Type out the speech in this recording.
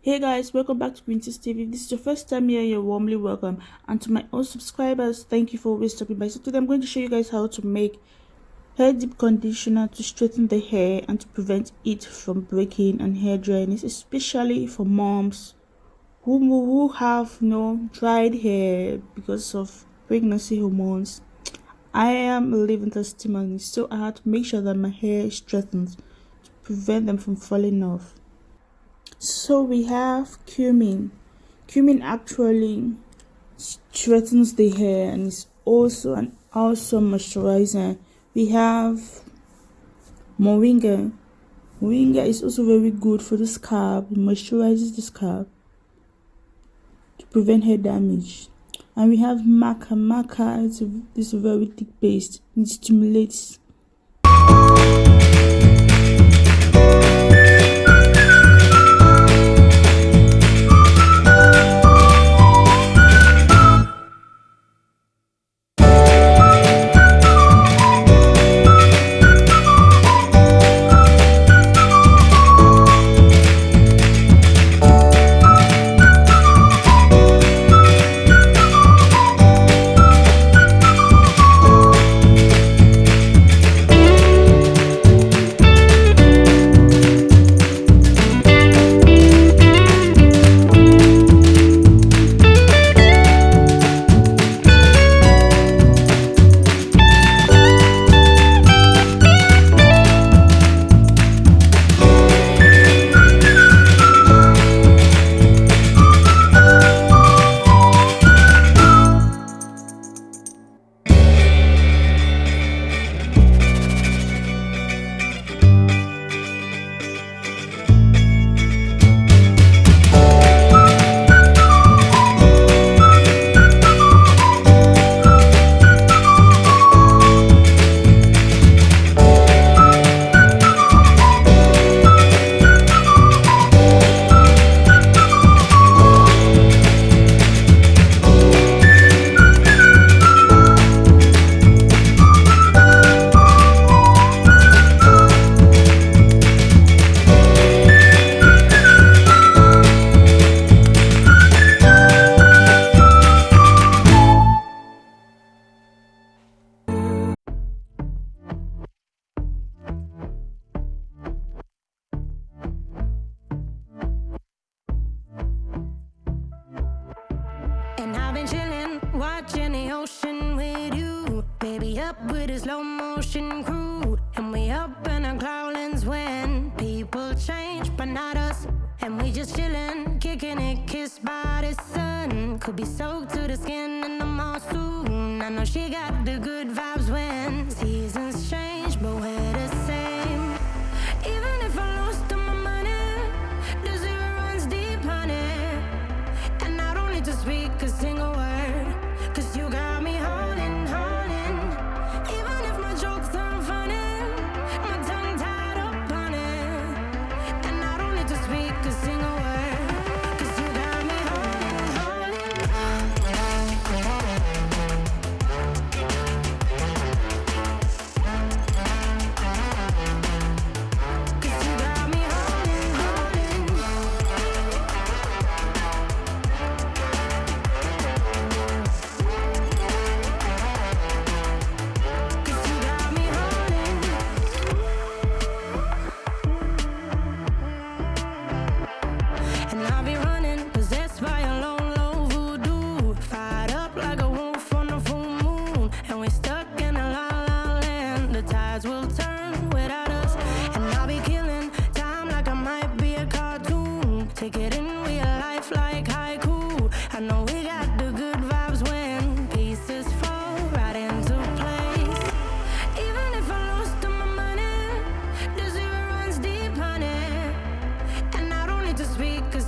Hey guys, welcome back to queent'stv. This is your first time here, you're warmly welcome. And to my old subscribers, thank you for always stopping by. So today I'm going to show you guys how to make hair deep conditioner to straighten the hair and to prevent it from breaking and hair dryness, especially for moms who have dried hair because of pregnancy hormones. I am a living testimony, so I had to make sure that my hair is straightened to prevent them from falling off. So we have cumin. Cumin actually straightens the hair and is also an awesome moisturizer. We have moringa. Moringa is also very good for the scalp. It moisturizes the scalp to prevent hair damage. And we have maca. Maca is a very thick paste. It stimulates. Watching the ocean with you, baby, up with a slow motion crew. And we up in our cloudlands when people change, but not us. And we just chillin', kicking it, kissed by the sun. Could be soaked to the skin in the mall soon. I know she got the good vibes when seasons change, but we're the same. Even if I lost all my money, the zero runs deep, honey. And I don't need to speak a single word, 'cause you got me holding, holding. Even if my jokes aren't funny, my tongue tied up on it. And I don't need to speak a single word, 'cause you got me holding, holding. 'Cause you got me holding, holding. And I'll be running, possessed by a low, low voodoo. Fired up like a wolf on a full moon. And we're stuck in a la la land. The tides will turn without us. And I'll be killing time like I might be a cartoon. Take it in real life like haiku. I know we got the good vibes when pieces fall right into place. Even if I lost all my money, the zero runs deep, honey. And I don't need to speak a